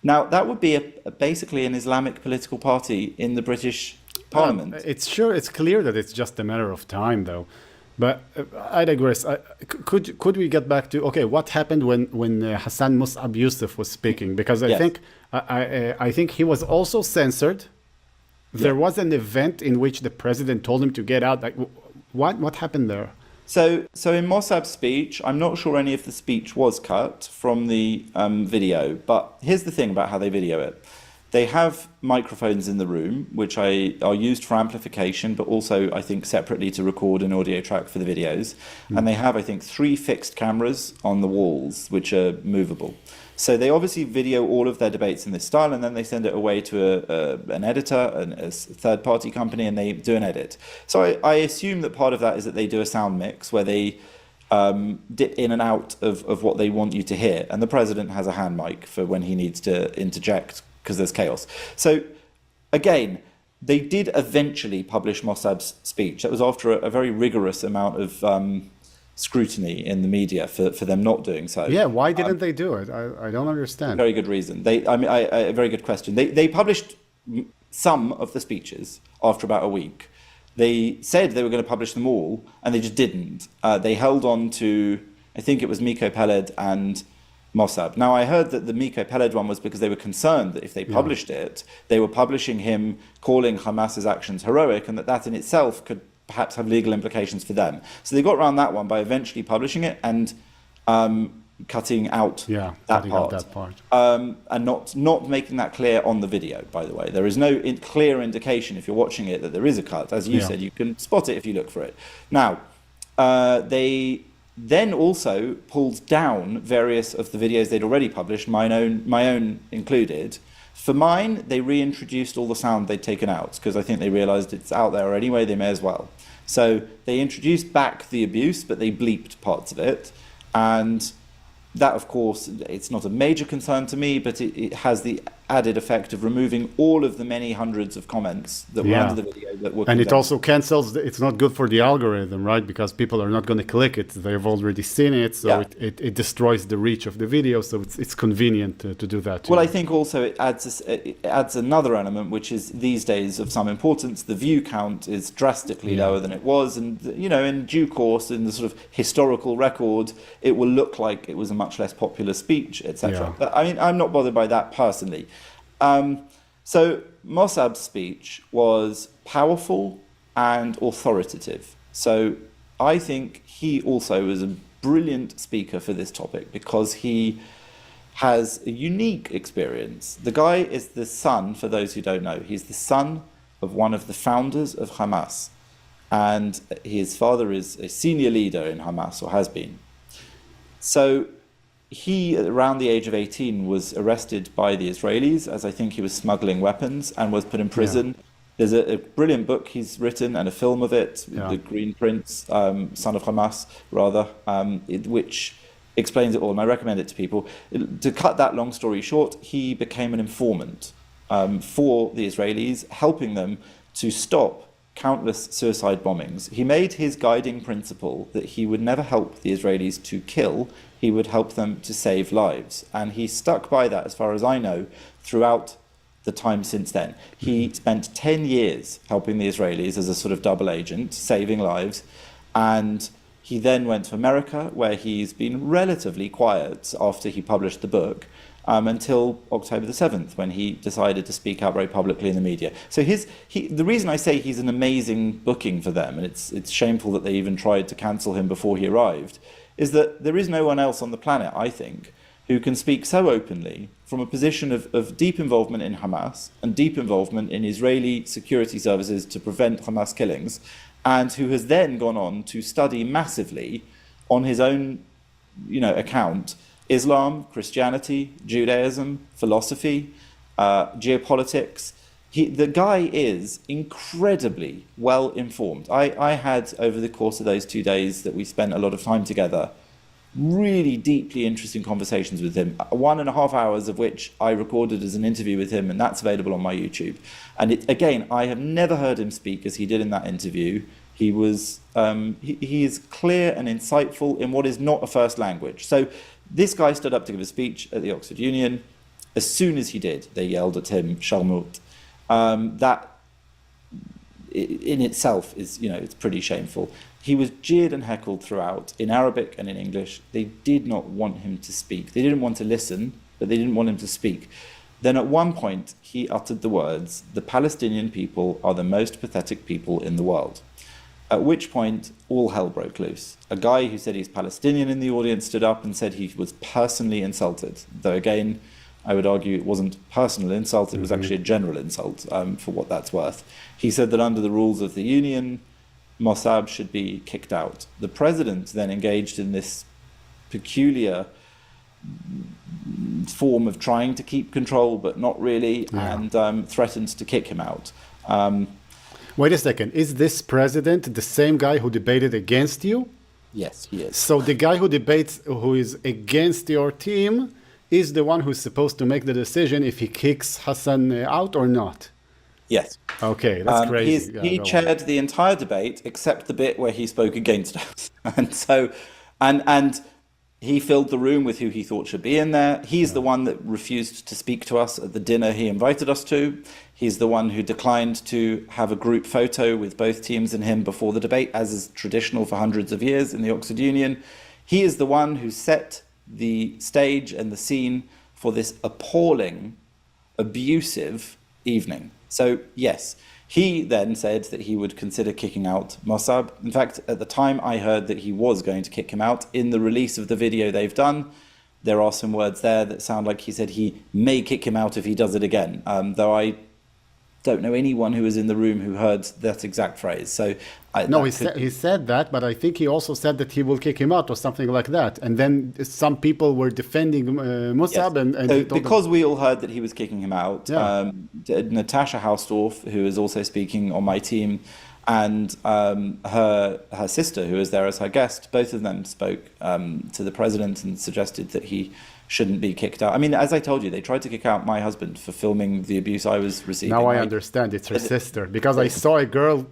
Now, that would be basically an Islamic political party in the British Parliament. It's clear that it's just a matter of time, though. But I digress. Could we get back to what happened when Hassan Mus'ab Youssef was speaking? Because I think he was also censored. There was an event in which the president told him to get out. Like, what happened there? So in Mossab's speech, I'm not sure any of the speech was cut from the video, but here's the thing about how they video it. They have microphones in the room, which are used for amplification, but also, I think, separately to record an audio track for the videos. And they have, I think, 3 fixed cameras on the walls, which are movable. So they obviously video all of their debates in this style, and then they send it away to an editor, a third-party company, and they do an edit. So I assume that part of that is that they do a sound mix where they dip in and out of what they want you to hear. And the president has a hand mic for when he needs to interject because there's chaos. So again, they did eventually publish Mossab's speech. That was after a very rigorous amount of scrutiny in the media for them not doing so. Yeah, why didn't they do it? I don't understand. Very good reason. A very good question. They published some of the speeches after about a week. They said they were going to publish them all, and they just didn't. They held on to, I think it was Miko Peled and Mossab. Now, I heard that the Miko Peled one was because they were concerned that if they published it, they were publishing him calling Hamas's actions heroic, and that in itself could perhaps have legal implications for them. So they got around that one by eventually publishing it and cutting out that cutting part. out that part. And not making that clear on the video, by the way. There is no clear indication if you're watching it that there is a cut. As you said, you can spot it if you look for it. Now, they then also pulled down various of the videos they'd already published, my own included. For mine, they reintroduced all the sound they'd taken out, because I think they realized it's out there anyway, they may as well. So they introduced back the abuse, but they bleeped parts of it. And that, of course, it's not a major concern to me, but it has the added effect of removing all of the many hundreds of comments that were under the video that were and it condemned. also cancels, it's not good for the algorithm, right? Because people are not going to click it. They've already seen it, so it destroys the reach of the video, so it's convenient to do that too. Well, I think also it adds another element, which is these days of some importance. The view count is drastically lower than it was, and in due course, in the sort of historical record, it will look like it was a much less popular speech, etc. But I mean, I'm not bothered by that personally. So Mossab's speech was powerful and authoritative. So I think he also is a brilliant speaker for this topic because he has a unique experience. The guy is the son, for those who don't know, he's the son of one of the founders of Hamas. And his father is a senior leader in Hamas, or has been. So he, around the age of 18, was arrested by the Israelis, as I think he was smuggling weapons, and was put in prison. There's a brilliant book he's written and a film of it, The Green Prince, Son of Hamas, rather, which explains it all, and I recommend it to people. To cut that long story short, he became an informant for the Israelis, helping them to stop countless suicide bombings. He made his guiding principle that he would never help the Israelis to kill, he would help them to save lives. And he stuck by that, as far as I know, throughout the time since then. He spent 10 years helping the Israelis as a sort of double agent, saving lives, and he then went to America, where he's been relatively quiet after he published the book, until October the 7th, when he decided to speak out very publicly in the media. So the reason I say he's an amazing booking for them, and it's shameful that they even tried to cancel him before he arrived, is that there is no one else on the planet, I think, who can speak so openly from a position of deep involvement in Hamas and deep involvement in Israeli security services to prevent Hamas killings, and who has then gone on to study massively on his own account Islam, Christianity, Judaism, philosophy, geopolitics. The guy is incredibly well informed. I had, over the course of those 2 days that we spent a lot of time together, really deeply interesting conversations with him, 1.5 hours of which I recorded as an interview with him, and that's available on my YouTube. And again, I have never heard him speak as he did in that interview. He was he is clear and insightful in what is not a first language. So this guy stood up to give a speech at the Oxford Union. As soon as he did, they yelled at him, Shalmut. That in itself is, it's pretty shameful. He was jeered and heckled throughout, in Arabic and in English. They did not want him to speak. They didn't want to listen, but they didn't want him to speak. Then at one point, he uttered the words, "The Palestinian people are the most pathetic people in the world." At which point, all hell broke loose. A guy who said he's Palestinian in the audience stood up and said he was personally insulted. Though again, I would argue it wasn't personal insult, it was actually a general insult, for what that's worth. He said that under the rules of the union, Mossab should be kicked out. The president then engaged in this peculiar form of trying to keep control, but not really, and threatened to kick him out. Wait a second. Is this president the same guy who debated against you? Yes, he is. So the guy who is against your team is the one who's supposed to make the decision if he kicks Hassan out or not? Yes. Okay, that's crazy. He chaired the entire debate except the bit where he spoke against us. And he filled the room with who he thought should be in there. He's the one that refused to speak to us at the dinner he invited us to. He's the one who declined to have a group photo with both teams and him before the debate, as is traditional for hundreds of years in the Oxford Union. He is the one who set the stage and the scene for this appalling, abusive evening. So, yes, He then said that he would consider kicking out Mossab. In fact, at the time I heard that he was going to kick him out. In the release of the video they've done, there are some words there that sound like he said he may kick him out if he does it again, though I don't know anyone who was in the room who heard that exact phrase. So he said that, but I think he also said that he will kick him out or something like that. And then some people were defending Mossab. Yes. And so because we all heard that he was kicking him out, Natasha Hausdorff, who is also speaking on my team, and her sister, who was there as her guest, both of them spoke to the president and suggested that he shouldn't be kicked out. I mean, as I told you, they tried to kick out my husband for filming the abuse I was receiving. Now I understand it's her sister, because I saw a girl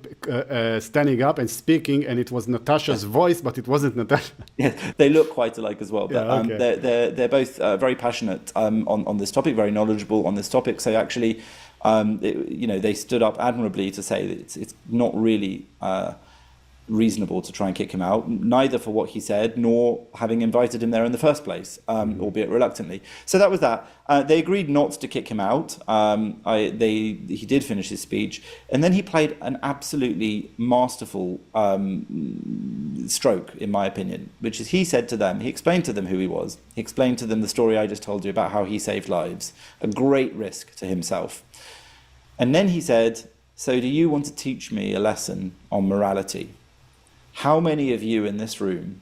standing up and speaking, and it was Natasha's voice, but it wasn't Natasha. Yeah, they look quite alike as well. But okay. they're both very passionate on this topic, very knowledgeable on this topic. So actually, they stood up admirably to say that it's not really reasonable to try and kick him out, neither for what he said nor having invited him there in the first place, albeit reluctantly. So that was that. They agreed not to kick him out. He did finish his speech, and then he played an absolutely masterful stroke, in my opinion, which is he said to them, he explained to them who he was. He explained to them the story I just told you about how he saved lives, a great risk to himself. And then he said, "So do you want to teach me a lesson on morality? How many of you in this room,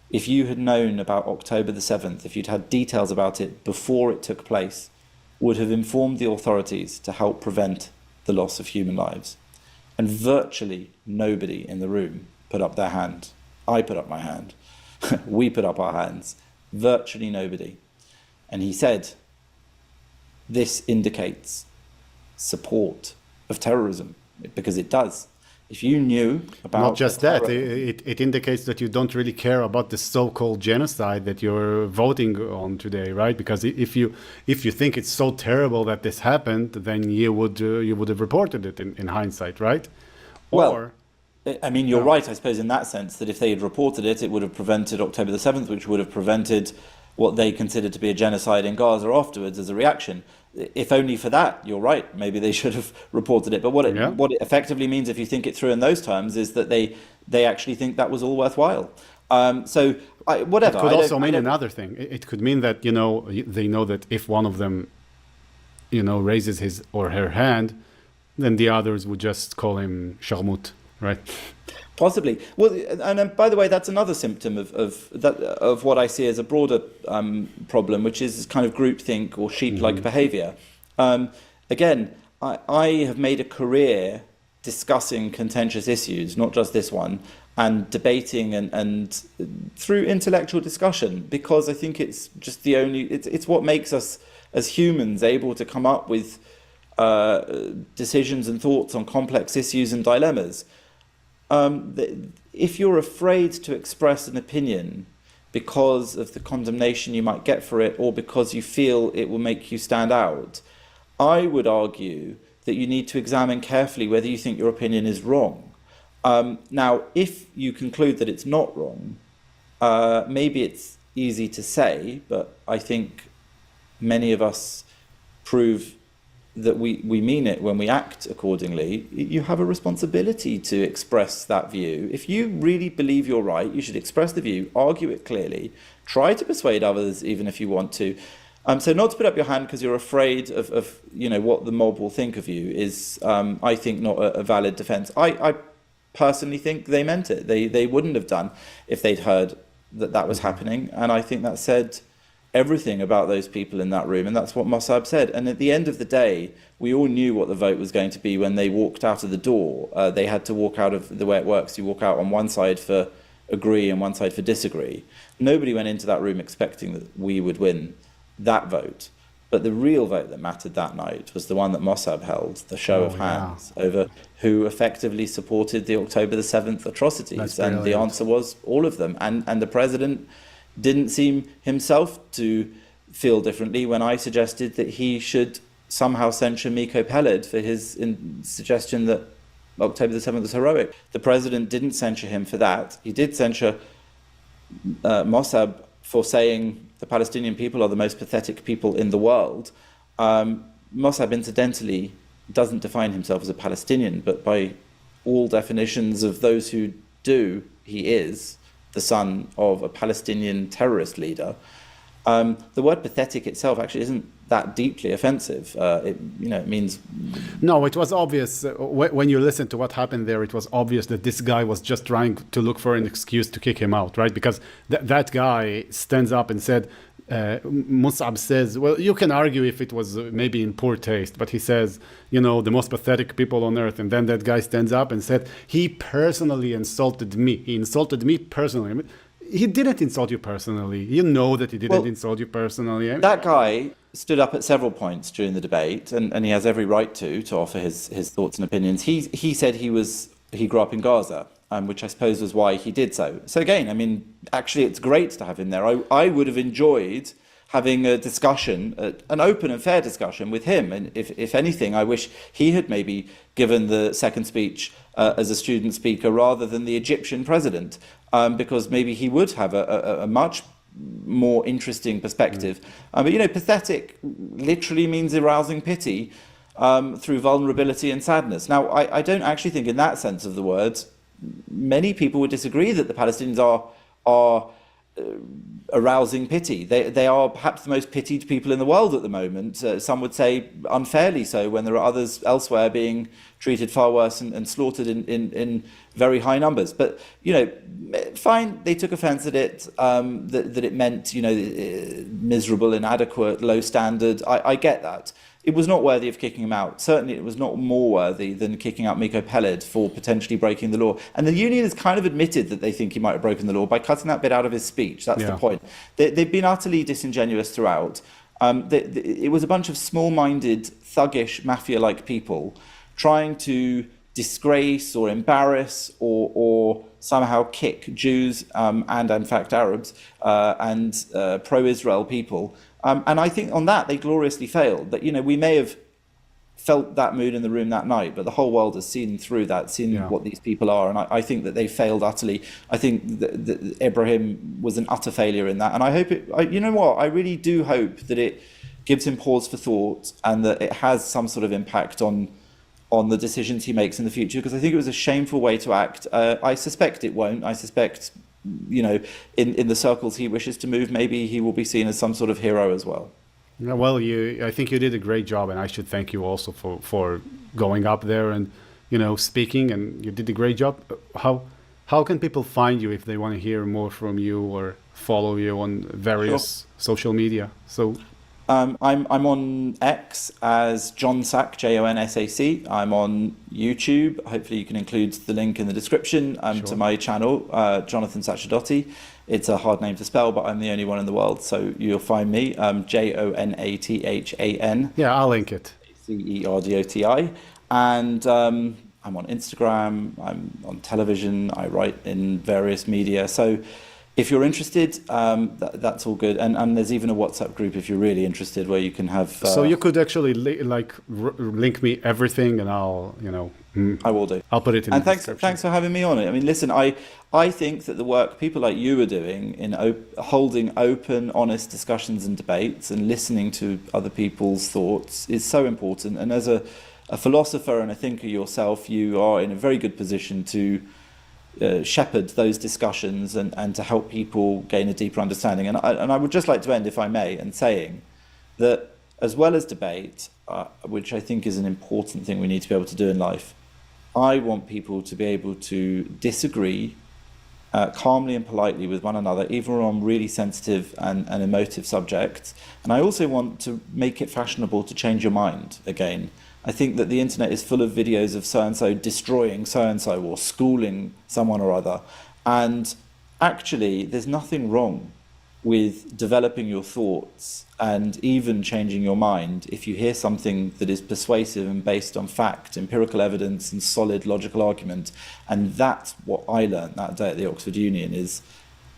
if you had known about October the 7th, if you'd had details about it before it took place, would have informed the authorities to help prevent the loss of human lives?" And virtually nobody in the room put up their hand. I put up my hand. We put up our hands. Virtually nobody. And he said, this indicates support of terrorism, because it does. If you knew about... Not just that, it indicates that you don't really care about the so-called genocide that you're voting on today, right? Because if you think it's so terrible that this happened, then you would have reported it in hindsight, right? Well, I mean, you're right, I suppose, in that sense, that if they had reported it, it would have prevented October the 7th, which would have prevented what they considered to be a genocide in Gaza afterwards as a reaction. If only for that, you're right, maybe they should have reported it. But what it effectively means, if you think it through in those terms, is that they actually think that was all worthwhile. Whatever. It could also mean another thing. It could mean that, they know that if one of them, raises his or her hand, then the others would just call him Sharmut, right? Possibly. Well, and by the way, that's another symptom of what I see as a broader problem, which is kind of groupthink or sheep-like behaviour. Again, I have made a career discussing contentious issues, not just this one, and debating and through intellectual discussion, because I think it's just it's what makes us as humans able to come up with decisions and thoughts on complex issues and dilemmas. If you're afraid to express an opinion because of the condemnation you might get for it, or because you feel it will make you stand out, I would argue that you need to examine carefully whether you think your opinion is wrong. Now, if you conclude that it's not wrong, maybe it's easy to say, but I think many of us prove that we mean it when we act accordingly. You have a responsibility to express that view. If you really believe you're right, you should express the view, argue it clearly, try to persuade others even if you want to. So not to put up your hand because you're afraid of what the mob will think of you is, I think, not a valid defense. I personally think they meant it. They wouldn't have done if they'd heard that was happening. And I think that said everything about those people in that room, and that's what Mossab said. And at the end of the day, we all knew what the vote was going to be when they walked out of the door. They had to walk out of the way it works. You walk out on one side for agree and one side for disagree. Nobody went into that room expecting that we would win that vote. But the real vote that mattered that night was the one that Mossab held, the show of hands, over who effectively supported the October the 7th atrocities. And the answer was all of them. And the president didn't seem himself to feel differently when I suggested that he should somehow censure Miko Peled for his suggestion that October the 7th was heroic. The president didn't censure him for that. He did censure Mossab for saying the Palestinian people are the most pathetic people in the world. Mossab, incidentally, doesn't define himself as a Palestinian, but by all definitions of those who do, he is the son of a Palestinian terrorist leader. The word pathetic itself actually isn't that deeply offensive. It means... No, it was obvious when you listen to what happened there. It was obvious that this guy was just trying to look for an excuse to kick him out, right? Because that guy stands up and said, Mus'ab says, well, you can argue if it was maybe in poor taste, but he says, the most pathetic people on earth. And then that guy stands up and said, he personally insulted me. He insulted me personally. I mean, he didn't insult you personally. You know that he didn't insult you personally. I mean, that guy stood up at several points during the debate, and he has every right to offer his thoughts and opinions. He said he grew up in Gaza, which I suppose was why he did so. So again, I mean, actually, it's great to have him there. I would have enjoyed having a discussion, an open and fair discussion with him. And if anything, I wish he had maybe given the second speech as a student speaker rather than the Egyptian president, because maybe he would have a much more interesting perspective. But pathetic literally means arousing pity through vulnerability and sadness. Now, I don't actually think in that sense of the word, many people would disagree that the Palestinians are arousing pity. They are perhaps the most pitied people in the world at the moment. Some would say unfairly so, when there are others elsewhere being treated far worse and slaughtered in very high numbers. But fine, they took offence at it, that it meant miserable, inadequate, low standard. I get that. It was not worthy of kicking him out. Certainly it was not more worthy than kicking out Miko Peled for potentially breaking the law. And the union has kind of admitted that they think he might have broken the law by cutting that bit out of his speech. That's the point. They've been utterly disingenuous throughout. It was a bunch of small-minded, thuggish, mafia-like people trying to disgrace or embarrass or somehow kick Jews and, in fact, Arabs and pro-Israel people. And I think on that they gloriously failed. That we may have felt that mood in the room that night, but the whole world has seen through that, seen what these people are, and I think that they failed utterly. I think that Ibrahim was an utter failure in that, and I hope I really do hope that it gives him pause for thought and that it has some sort of impact on the decisions he makes in the future, because I think it was a shameful way to act. I suspect it won't. I suspect in the circles he wishes to move, maybe he will be seen as some sort of hero as well. Yeah, well, I think you did a great job, and I should thank you also for going up there and speaking, and you did a great job. How can people find you if they want to hear more from you or follow you on various social media? So I'm on X as John Sack, JONSAC. I'm on YouTube. Hopefully you can include the link in the description to my channel, Jonathan Sacerdoti. It's a hard name to spell, but I'm the only one in the world, so you'll find me, JONATHAN. Yeah, I'll link it. CERDOTI. And I'm on Instagram, I'm on television, I write in various media. So if you're interested, that's all good. And there's even a WhatsApp group if you're really interested, where you can have... So you could actually link me everything, and I'll, I will do. I'll put it in the description. And thanks for having me on it. I mean, listen, I think that the work people like you are doing in holding open, honest discussions and debates and listening to other people's thoughts is so important. And as a philosopher and a thinker yourself, you are in a very good position to shepherd those discussions and to help people gain a deeper understanding. And I would just like to end, if I may, in saying that as well as debate, which I think is an important thing we need to be able to do in life, I want people to be able to disagree calmly and politely with one another, even on really sensitive and emotive subjects. And I also want to make it fashionable to change your mind again. I think that the internet is full of videos of so-and-so destroying so-and-so or schooling someone or other. And actually, there's nothing wrong with developing your thoughts and even changing your mind if you hear something that is persuasive and based on fact, empirical evidence and solid logical argument. And that's what I learned that day at the Oxford Union, is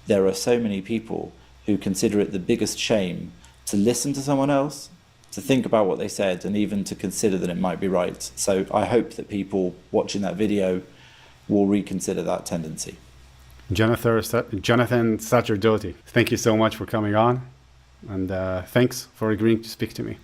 there are so many people who consider it the biggest shame to listen to someone else, to think about what they said, and even to consider that it might be right. So I hope that people watching that video will reconsider that tendency. Jonathan Sacerdoti, thank you so much for coming on, and thanks for agreeing to speak to me.